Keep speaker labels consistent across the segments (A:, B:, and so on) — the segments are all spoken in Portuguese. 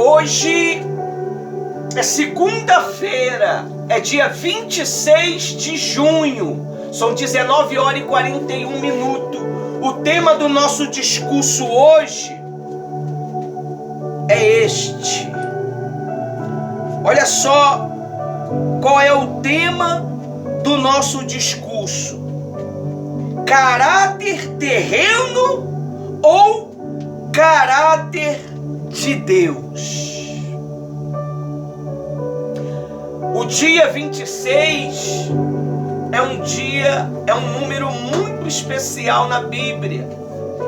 A: Hoje é segunda-feira, é dia 26 de junho, são 19 horas e 41 minutos. O tema do nosso discurso hoje é este. Olha só qual é o tema do nosso discurso: caráter terreno ou caráter de Deus? O dia 26 é um número muito especial na Bíblia.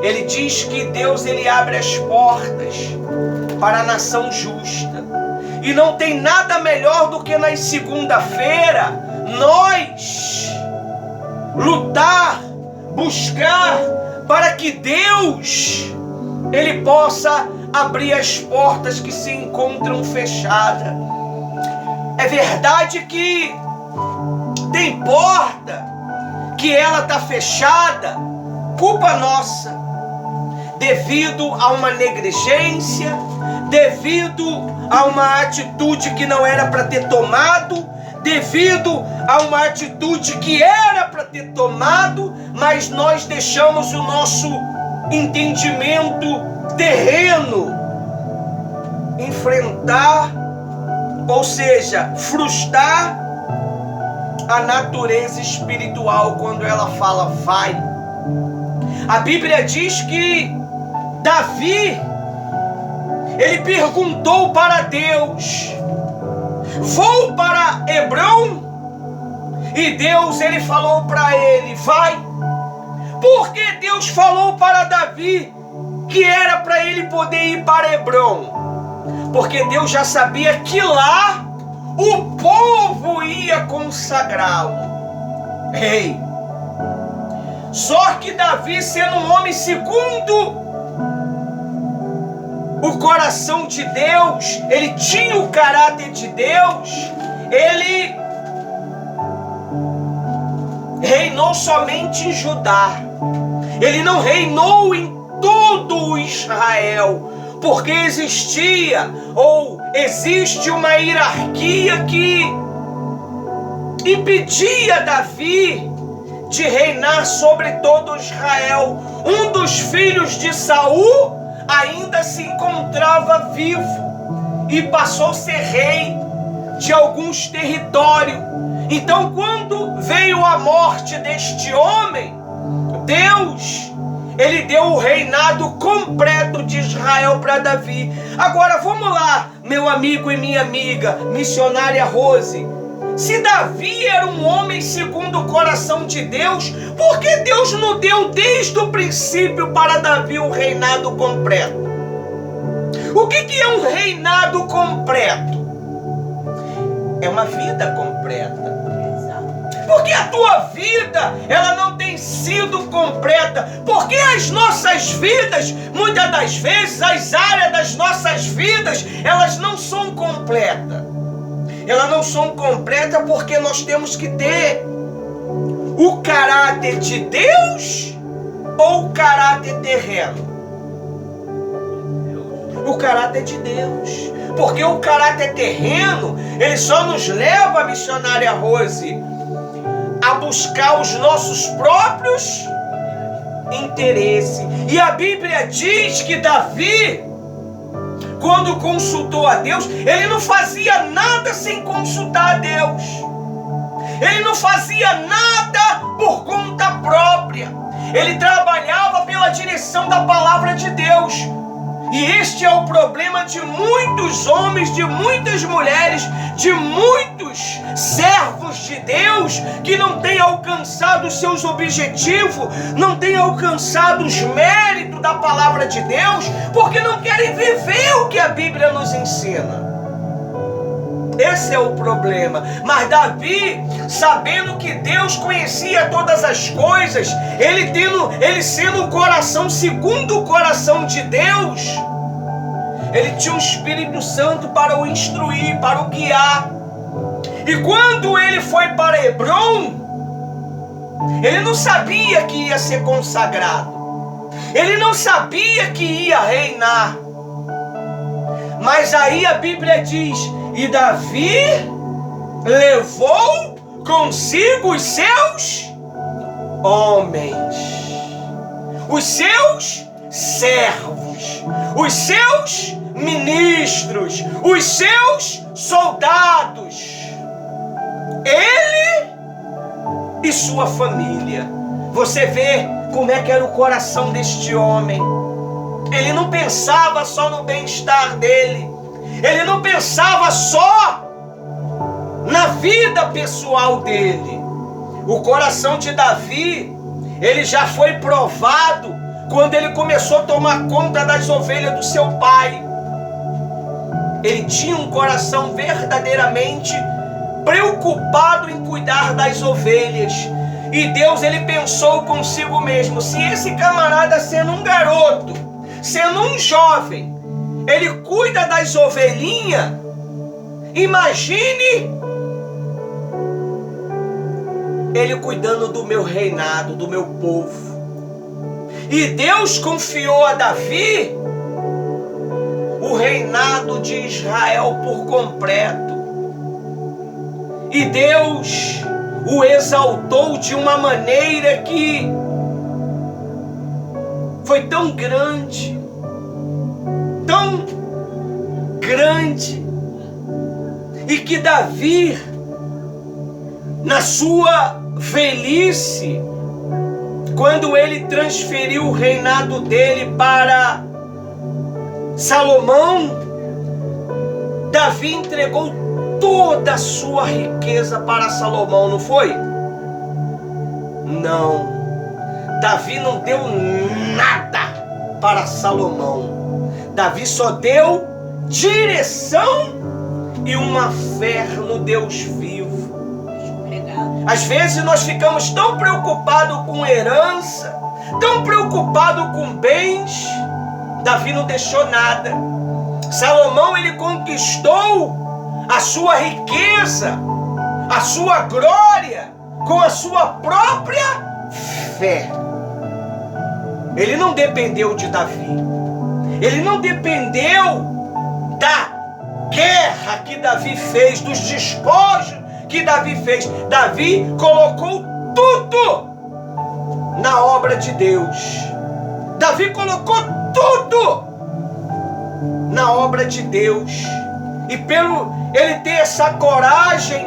A: Ele diz que Deus abre as portas para a nação justa. E não tem nada melhor do que nas segunda-feira nós lutar, buscar para que Deus Ele possa abrir as portas que se encontram fechadas. É verdade que tem porta que ela está fechada, culpa nossa, devido a uma negligência, devido a uma atitude que não era para ter tomado, devido a uma atitude que era para ter tomado, mas nós deixamos o nosso entendimento terreno enfrentar, ou seja, frustrar a natureza espiritual quando ela fala vai. A Bíblia diz que Davi, ele perguntou para Deus: vou para Hebrom? E Deus, ele falou para ele: vai. Porque Deus falou para Davi que era para ele poder ir para Hebrom? Porque Deus já sabia que lá o povo ia consagrá-lo. Ei, só que Davi, sendo um homem segundo o coração de Deus, ele tinha o caráter de Deus, ele reinou somente em Judá. Ele não reinou em todo o Israel, porque existia ou existe uma hierarquia que impedia Davi de reinar sobre todo Israel. Um dos filhos de Saul ainda se encontrava vivo e passou a ser rei de alguns territórios. Então, quando veio a morte deste homem, Deus, ele deu o reinado completo de Israel para Davi. Agora vamos lá, meu amigo e minha amiga, missionária Rose. Se Davi era um homem segundo o coração de Deus, por que Deus não deu desde o princípio para Davi o reinado completo? O que é um reinado completo? É uma vida completa. Porque a tua vida, ela não tem sido completa. Porque as nossas vidas, muitas das vezes, as áreas das nossas vidas, elas não são completas. Elas não são completas porque nós temos que ter o caráter de Deus ou o caráter terreno? O caráter de Deus. Porque o caráter terreno, ele só nos leva, missionária Rose, a buscar os nossos próprios interesses. E a Bíblia diz que Davi, quando consultou a Deus, ele não fazia nada sem consultar a Deus. Ele não fazia nada por conta própria. Ele trabalhava pela direção da palavra de Deus. E este é o problema de muitos homens, de muitas mulheres, de muitos servos de Deus que não têm alcançado os seus objetivos, não têm alcançado os méritos da palavra de Deus, porque não querem viver o que a Bíblia nos ensina. Esse é o problema. Mas Davi, sabendo que Deus conhecia todas as coisas, ele sendo o coração segundo o coração de Deus, ele tinha o Espírito Santo para o instruir, para o guiar. E quando ele foi para Hebrom, ele não sabia que ia ser consagrado, ele não sabia que ia reinar. Mas aí a Bíblia diz: e Davi levou consigo os seus homens, os seus servos, os seus ministros, os seus soldados, ele e sua família. Você vê como é que era o coração deste homem. Ele não pensava só no bem-estar dele, ele não pensava só na vida pessoal dele. O coração de Davi, ele já foi provado quando ele começou a tomar conta das ovelhas do seu pai. Ele tinha um coração verdadeiramente preocupado em cuidar das ovelhas. E Deus, ele pensou consigo mesmo: se esse camarada, sendo um garoto, sendo um jovem, ele cuida das ovelhinhas, imagine ele cuidando do meu reinado, do meu povo. E Deus confiou a Davi o reinado de Israel por completo. E Deus o exaltou de uma maneira que foi tão grande, e que Davi, na sua velhice, quando ele transferiu o reinado dele para Salomão, Davi entregou toda a sua riqueza para Salomão, não foi? Não. Davi não deu nada para Salomão. Davi só deu direção e uma fé no Deus vivo. Às vezes nós ficamos tão preocupados com herança, tão preocupados com bens. Davi não deixou nada. Salomão, ele conquistou a sua riqueza, a sua glória, com a sua própria fé. Ele não dependeu de Davi. Ele não dependeu da guerra que Davi fez, dos despojos que Davi fez. Davi colocou tudo na obra de Deus. Davi colocou tudo na obra de Deus. E pelo ele ter essa coragem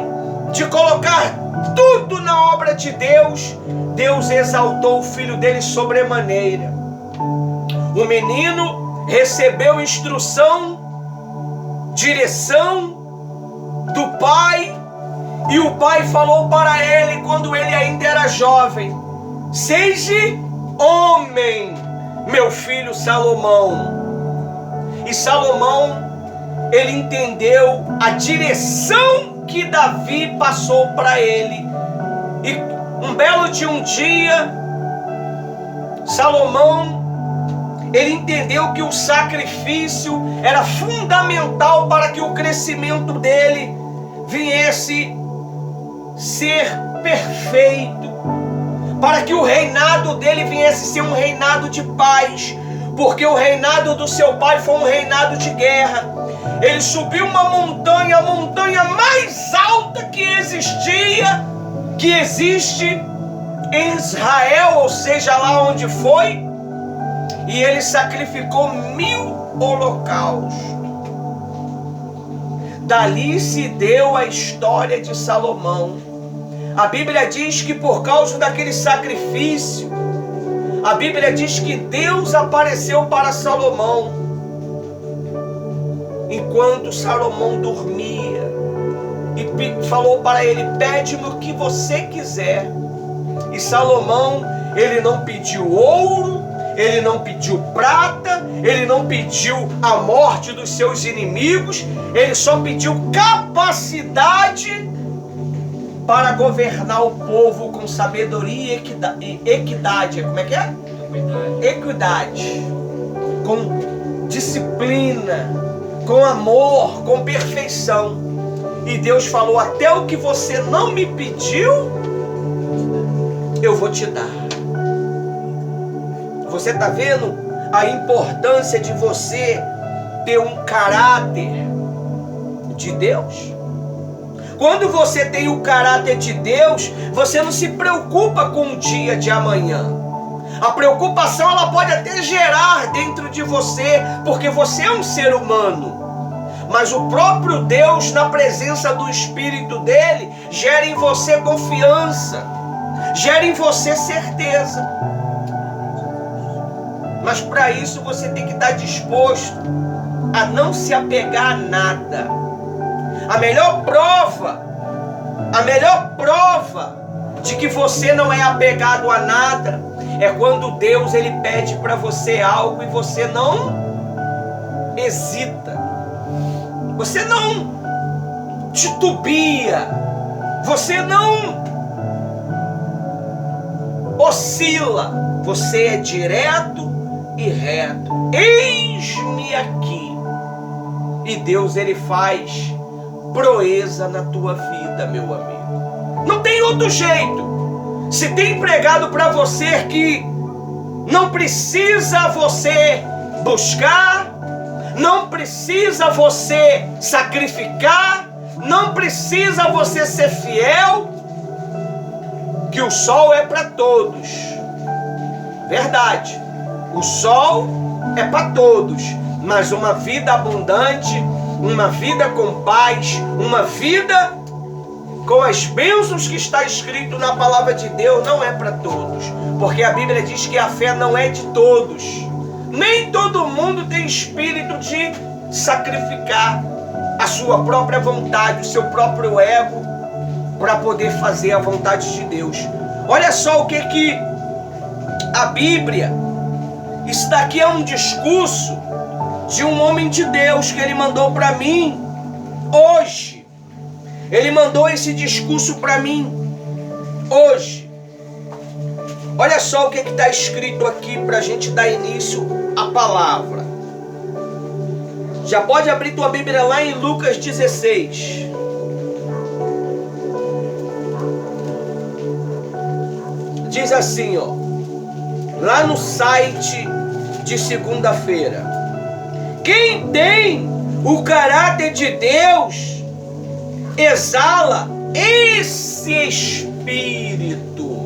A: de colocar tudo na obra de Deus, Deus exaltou o filho dele sobremaneira. O menino recebeu instrução, direção do pai, e o pai falou para ele quando ele ainda era jovem: seja homem, meu filho Salomão. E Salomão, ele entendeu a direção que Davi passou para ele. E um belo de um dia, Salomão, ele entendeu que o sacrifício era fundamental para que o crescimento dele viesse ser perfeito, para que o reinado dele viesse ser um reinado de paz, porque o reinado do seu pai foi um reinado de guerra. Ele subiu uma montanha, a montanha mais alta que existia, que existe em Israel, ou seja, lá onde foi, e ele sacrificou 1000 holocaustos. Dali se deu a história de Salomão. A Bíblia diz que por causa daquele sacrifício, a Bíblia diz que Deus apareceu para Salomão enquanto Salomão dormia e falou para ele: pede-me o que você quiser. E Salomão, ele não pediu ouro, ele não pediu prata, ele não pediu a morte dos seus inimigos, ele só pediu capacidade para governar o povo com sabedoria e equidade. Como é que é? Equidade. Com disciplina, com amor, com perfeição. E Deus falou: até o que você não me pediu, eu vou te dar. Você está vendo a importância de você ter um caráter de Deus. Quando você tem o caráter de Deus, você não se preocupa com o dia de amanhã. A preocupação ela pode até gerar dentro de você, porque você é um ser humano. Mas o próprio Deus, na presença do Espírito dele, gera em você confiança, gera em você certeza. Mas para isso você tem que estar disposto a não se apegar a nada. A melhor prova de que você não é apegado a nada é quando Deus ele pede para você algo e você não hesita, você não titubia, você não oscila, você é direto e reto. Eis-me aqui. E Deus ele faz proeza na tua vida, meu amigo. Não tem outro jeito. Se tem pregado para você que não precisa você buscar, não precisa você sacrificar, não precisa você ser fiel, que o sol é para todos. Verdade, o sol é para todos, mas uma vida abundante, uma vida com paz, uma vida com as bênçãos que está escrito na palavra de Deus não é para todos, porque a Bíblia diz que a fé não é de todos. Nem todo mundo tem espírito de sacrificar a sua própria vontade, o seu próprio ego, para poder fazer a vontade de Deus. Olha só o que a Bíblia, isso daqui é um discurso de um homem de Deus que ele mandou para mim hoje. Ele mandou esse discurso para mim hoje. Olha só o que está escrito aqui para a gente dar início à palavra. Já pode abrir tua Bíblia lá em Lucas 16. Diz assim, ó, lá no site de segunda-feira: quem tem o caráter de Deus exala esse espírito.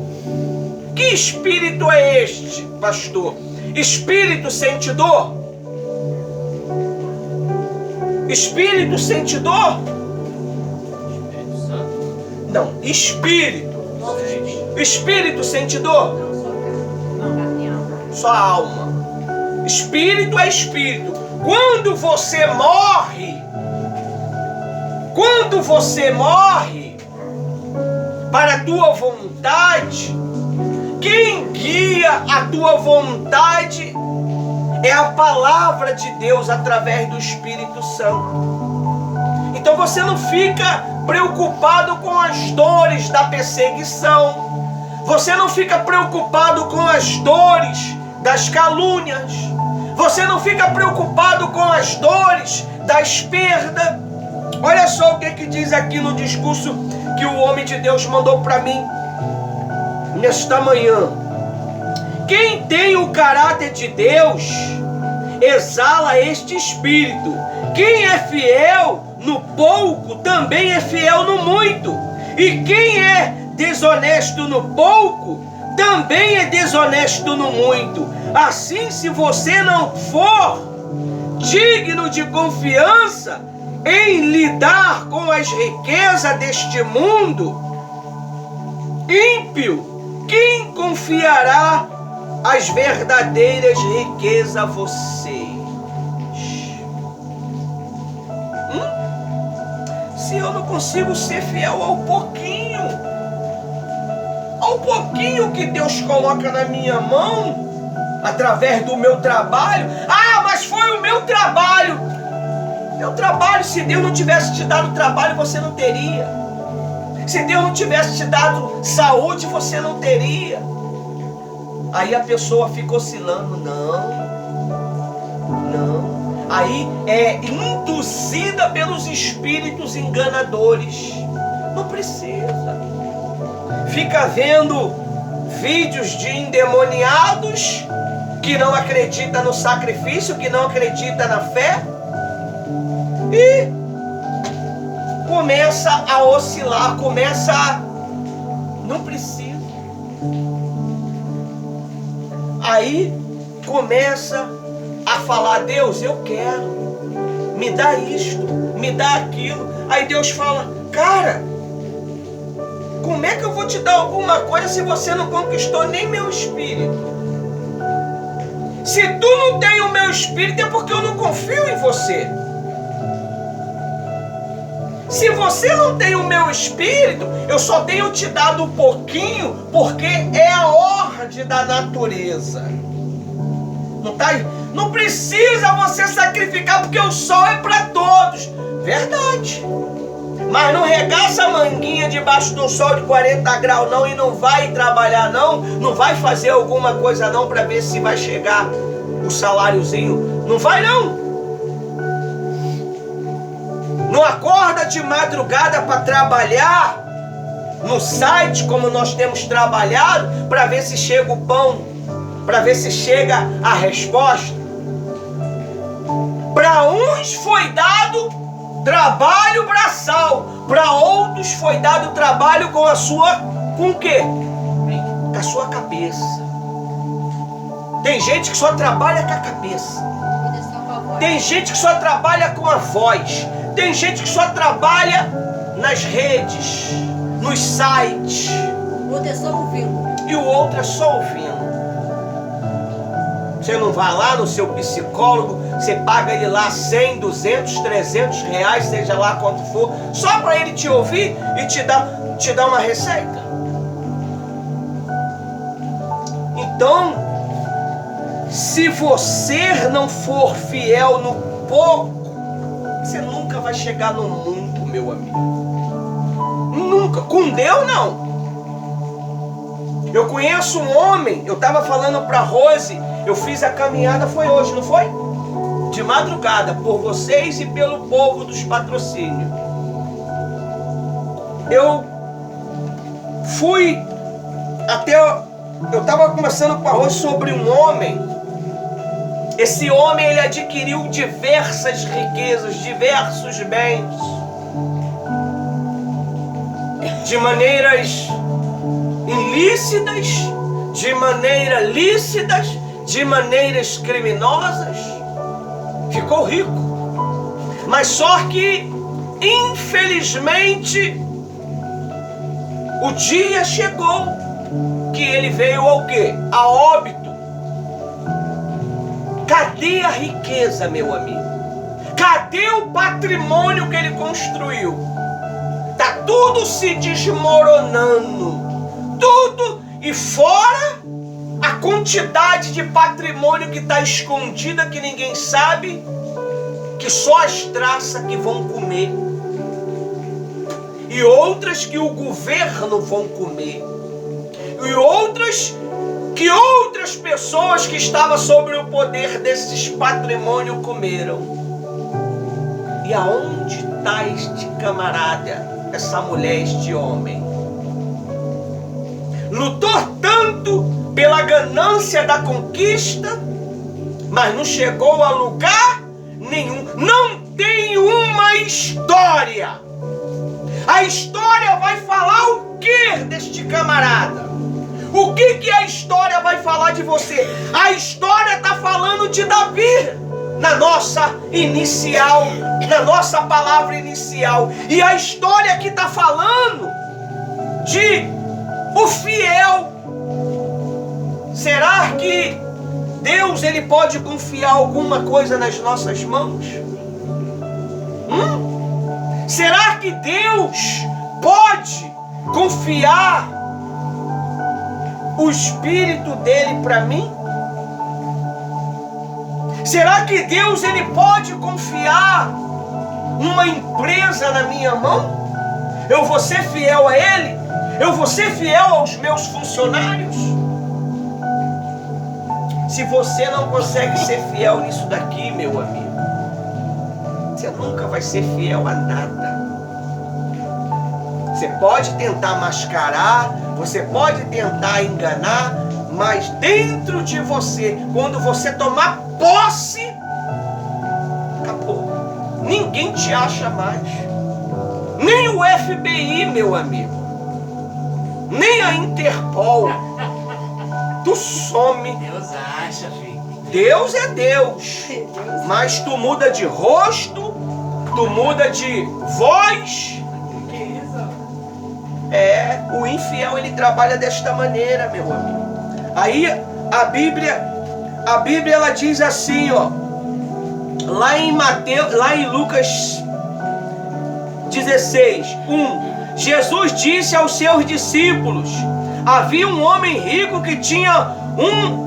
A: Que espírito é este, pastor? Espírito sente dor? Espírito sente dor? Não, espírito. Espírito sente dor? Só a alma. Espírito é espírito. Quando você morre para a tua vontade, quem guia a tua vontade é a palavra de Deus através do Espírito Santo. Então você não fica preocupado com as dores da perseguição, você não fica preocupado com as dores das calúnias, você não fica preocupado com as dores das perdas. Olha só o que diz aqui no discurso que o homem de Deus mandou para mim nesta manhã. Quem tem o caráter de Deus exala este espírito. Quem é fiel no pouco também é fiel no muito. E quem é desonesto no pouco também é desonesto no muito. Assim, se você não for digno de confiança em lidar com as riquezas deste mundo, ímpio, quem confiará as verdadeiras riquezas a vocês? Se eu não consigo ser fiel ao pouquinho que Deus coloca na minha mão, através do meu trabalho. Ah, mas foi o meu trabalho. Meu trabalho, se Deus não tivesse te dado trabalho, você não teria. Se Deus não tivesse te dado saúde, você não teria. Aí a pessoa fica oscilando. Não. Aí é induzida pelos espíritos enganadores. Não precisa. Fica vendo vídeos de endemoniados que não acreditam no sacrifício, que não acreditam na fé. E começa a oscilar, não precisa. Aí começa a falar: Deus, eu quero, me dá isto, me dá aquilo. Aí Deus fala: cara, como é que eu vou te dar alguma coisa se você não conquistou nem meu espírito? Se tu não tem o meu espírito é porque eu não confio em você. Se você não tem o meu espírito, eu só tenho te dado um pouquinho porque é a ordem da natureza. Não tá aí? Não precisa você sacrificar porque o sol é para todos. Verdade. Mas não regaça a manguinha debaixo do sol de 40 graus não, e não vai trabalhar não, não vai fazer alguma coisa não para ver se vai chegar o saláriozinho. Não vai não. Não acorda de madrugada para trabalhar no site como nós temos trabalhado para ver se chega o pão, para ver se chega a resposta. Para uns foi dado trabalho braçal, para outros foi dado trabalho com o quê? Com a sua cabeça. Tem gente que só trabalha com a cabeça. Tem gente que só trabalha com a voz. Tem gente que só trabalha nas redes, nos sites.
B: O outro é só ouvindo.
A: E o outro é só ouvindo. Você não vai lá no seu psicólogo, você paga ele lá 100, 200, 300 reais, seja lá quanto for, só para ele te ouvir e te dar uma receita. Então, se você não for fiel no pouco, você nunca vai chegar no muito, meu amigo. Nunca. Com Deus, não. Eu conheço um homem, eu estava falando para Rose, eu fiz a caminhada, foi hoje, não foi? De madrugada, por vocês e pelo povo dos patrocínios. Eu fui até... Eu estava conversando com a Rose sobre um homem. Esse homem, ele adquiriu diversas riquezas, diversos bens, de maneiras ilícitas, de maneiras lícitas, de maneiras criminosas. Ficou rico. Mas só que, infelizmente, o dia chegou que ele veio ao quê? A óbito. Cadê a riqueza, meu amigo? Cadê o patrimônio que ele construiu? Tá tudo se desmoronando. Tudo. E fora a quantidade de patrimônio que está escondida, que ninguém sabe, que só as traças que vão comer. E outras que o governo vão comer. E outras que outras pessoas que estavam sobre o poder desses patrimônios comeram. E aonde está este camarada, essa mulher, este homem? Lutou tanto pela ganância da conquista, mas não chegou a lugar nenhum. Não tem uma história. A história vai falar o que deste camarada? O que a história vai falar de você? A história está falando de Davi, na nossa inicial, na nossa palavra inicial. E a história aqui está falando de o fiel. Será que Deus, ele pode confiar alguma coisa nas nossas mãos? Será que Deus pode confiar o Espírito dele para mim? Será que Deus, ele pode confiar uma empresa na minha mão? Eu vou ser fiel a ele? Eu vou ser fiel aos meus funcionários? Se você não consegue ser fiel nisso daqui, meu amigo, você nunca vai ser fiel a nada. Você pode tentar mascarar, você pode tentar enganar, mas dentro de você, quando você tomar posse, acabou. ninguém te acha mais. Nem o FBI, meu amigo. Nem a Interpol. Tu some.
C: Deus acha, filho.
A: Deus é Deus. Mas tu muda de rosto, tu muda de voz.
C: Que isso?
A: O infiel ele trabalha desta maneira, meu amigo. Aí a Bíblia ela diz assim, ó, lá em Lucas 16:1, Jesus disse aos seus discípulos: havia um homem rico que tinha um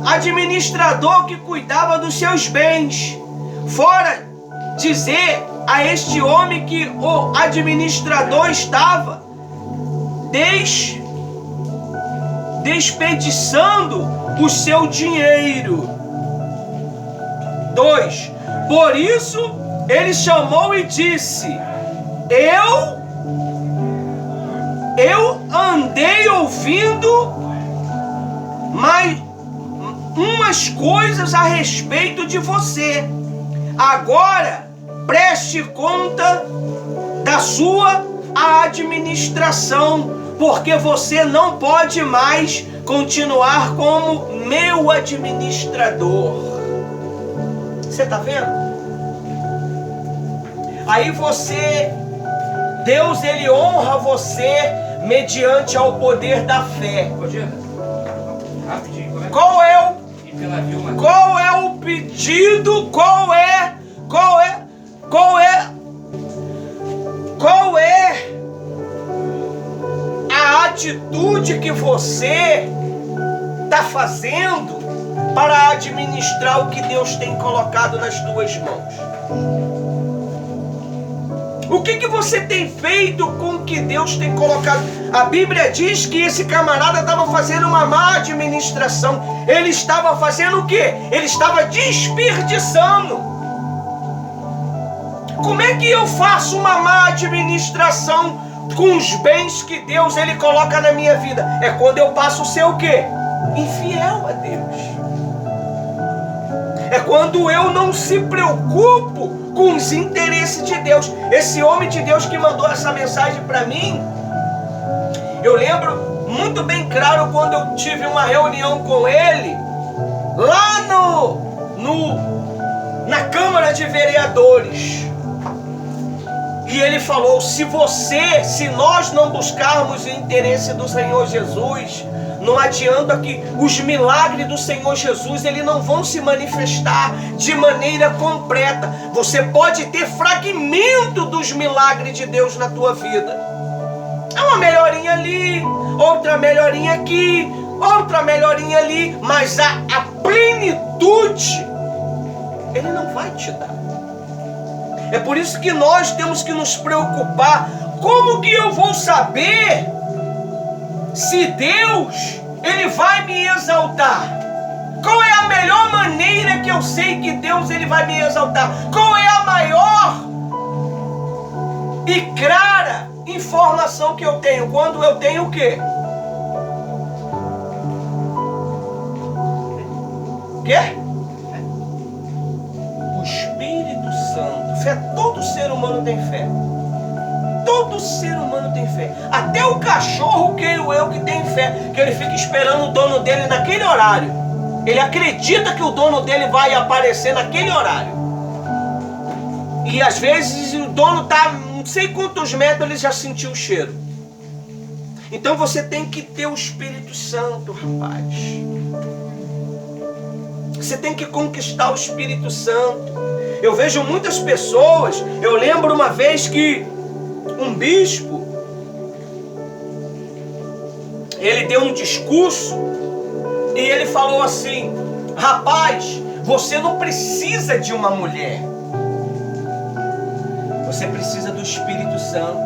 A: administrador que cuidava dos seus bens. Fora dizer a este homem que o administrador estava desperdiçando o seu dinheiro. 2. Por isso ele chamou e disse: eu andei ouvindo mais umas coisas a respeito de você. Agora preste conta da sua administração, porque você não pode mais continuar como meu administrador. Você está vendo? Aí Deus ele honra você mediante ao poder da fé.
C: Rapidinho, como é?
A: Qual é o pedido? Qual é a atitude que você está fazendo para administrar o que Deus tem colocado nas tuas mãos? O que você tem feito com o que Deus tem colocado? A Bíblia diz que esse camarada estava fazendo uma má administração. Ele estava fazendo o quê? Ele estava desperdiçando. Como é que eu faço uma má administração com os bens que Deus ele coloca na minha vida? É quando eu passo a ser o quê? Infiel a Deus. É quando eu não se preocupo com os interesses de Deus. Esse homem de Deus que mandou essa mensagem para mim, eu lembro muito bem claro quando eu tive uma reunião com ele lá na Câmara de Vereadores. E ele falou: se nós não buscarmos o interesse do Senhor Jesus, não adianta que os milagres do Senhor Jesus eles não vão se manifestar de maneira completa. Você pode ter fragmento dos milagres de Deus na tua vida. É uma melhorinha ali, outra melhorinha aqui, outra melhorinha ali, mas a plenitude ele não vai te dar. É por isso que nós temos que nos preocupar. Como que eu vou saber se Deus ele vai me exaltar? Qual é a melhor maneira que eu sei que Deus ele vai me exaltar? Qual é a maior e clara informação que eu tenho? Quando eu tenho o quê? O quê? O Espírito Santo. Fé, todo ser humano tem fé. Todo ser humano tem fé. Até o cachorro, creio eu, que tem fé, que ele fica esperando o dono dele naquele horário. Ele acredita que o dono dele vai aparecer naquele horário. E às vezes o dono está não sei quantos metros, ele já sentiu o cheiro. Então você tem que ter o Espírito Santo, rapaz. Você tem que conquistar o Espírito Santo. Eu vejo muitas pessoas. Eu lembro uma vez que um bispo, ele deu um discurso e ele falou assim: rapaz, você não precisa de uma mulher, você precisa do Espírito Santo.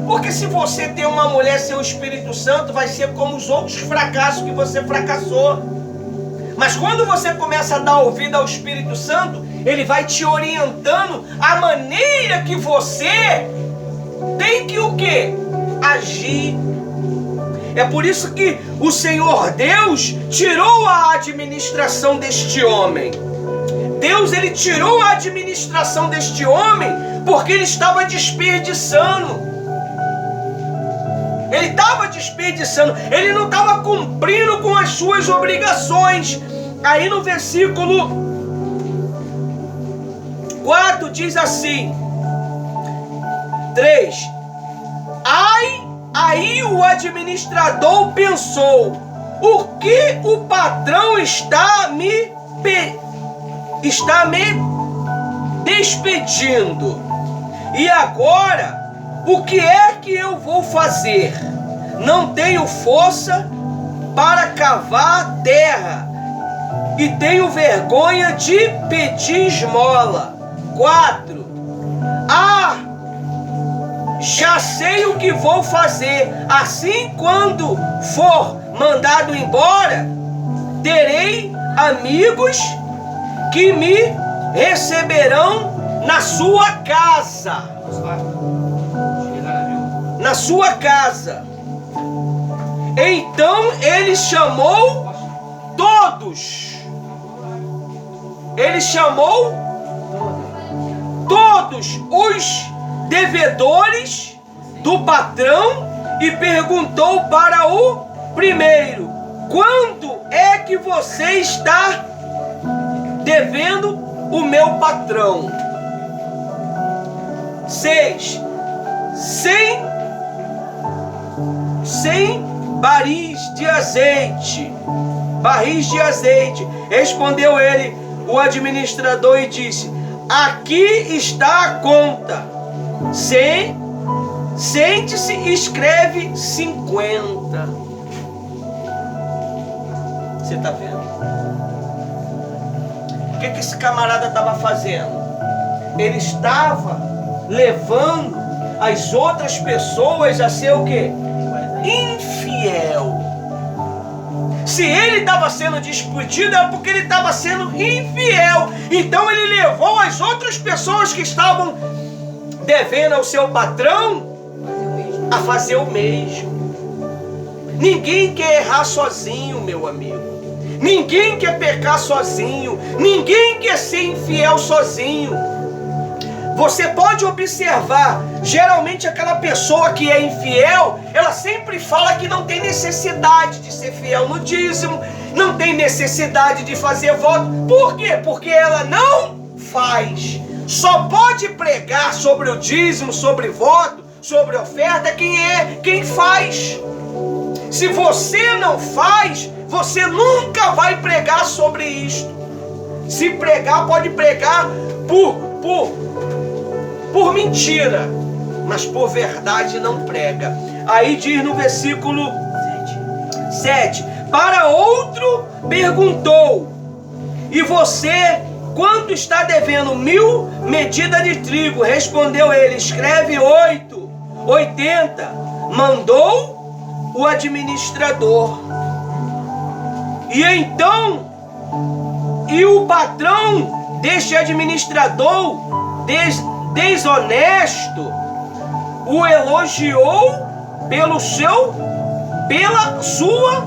A: Porque se você tem uma mulher sem o Espírito Santo, vai ser como os outros fracassos que você fracassou. Mas quando você começa a dar ouvido ao Espírito Santo, ele vai te orientando a maneira que você tem que o quê? Agir. É por isso que o Senhor Deus tirou a administração deste homem. Deus ele tirou a administração deste homem porque ele estava desperdiçando. Ele estava desperdiçando, ele não estava cumprindo com as suas obrigações. Aí no versículo 4 diz assim, 3. Aí o administrador pensou, o que o patrão está me despedindo? E agora, o que é que eu vou fazer? Não tenho força para cavar terra e tenho vergonha de pedir esmola. 4. Já sei o que vou fazer. Assim, quando for mandado embora, terei amigos que me receberão na sua casa. Na sua casa. Então ele chamou todos. Ele chamou todos os devedores do patrão e perguntou para o primeiro: quando é que você está devendo o meu patrão? 6. 100 barris de azeite. Respondeu ele, o administrador, e disse: aqui está a conta. Sente-se e escreve 50. Você está vendo? O que esse camarada estava fazendo? Ele estava levando as outras pessoas a ser o quê? Infiel. Se ele estava sendo despedido, era porque ele estava sendo infiel. Então ele levou as outras pessoas que estavam devendo ao seu patrão a fazer o mesmo. Ninguém quer errar sozinho, meu amigo. Ninguém quer pecar sozinho. Ninguém quer ser infiel sozinho. Você pode observar, geralmente aquela pessoa que é infiel, ela sempre fala que não tem necessidade de ser fiel no dízimo, não tem necessidade de fazer voto. Por quê? Porque ela não faz. Só pode pregar sobre o dízimo, sobre voto, sobre oferta quem faz. Se você não faz, você nunca vai pregar sobre isto. Se pregar, pode pregar por mentira, mas por verdade não prega. Aí diz no versículo 7: para outro perguntou: e você quanto está devendo? 1000 medidas de trigo. Respondeu ele: escreve 80. Mandou o administrador. E então, o patrão deste administrador desonesto o elogiou pela sua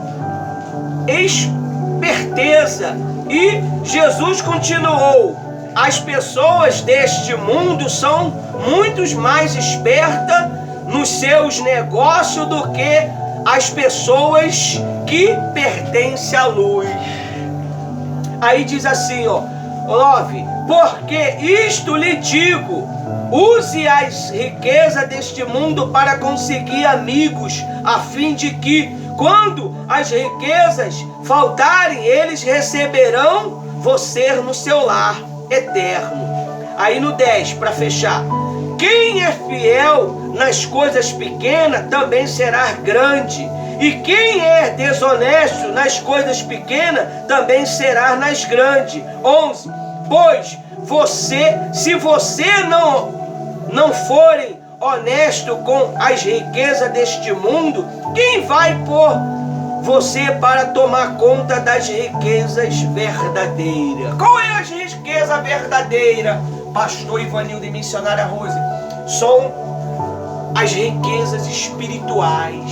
A: esperteza. E Jesus continuou: as pessoas deste mundo são muito mais espertas nos seus negócios do que as pessoas que pertencem à luz. Aí diz assim, 9: porque isto lhe digo, use as riquezas deste mundo para conseguir amigos, a fim de que, quando as riquezas faltarem, eles receberão você no seu lar eterno. Aí no 10, para fechar: quem é fiel nas coisas pequenas também será grande, e quem é desonesto nas coisas pequenas também será nas grandes. 11: pois se você não forem honesto com as riquezas deste mundo, quem vai pôr você para tomar conta das riquezas verdadeiras? Qual é a riqueza verdadeira, pastor Ivanildo e missionária Rose? São as riquezas espirituais,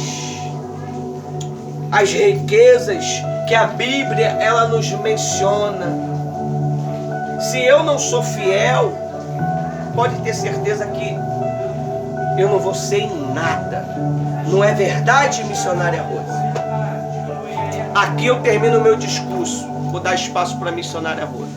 A: as riquezas que a Bíblia ela nos menciona. Se eu não sou fiel, pode ter certeza que eu não vou ser em nada. Não é verdade, missionária Rose? Aqui eu termino o meu discurso. Vou dar espaço para a missionária Rose.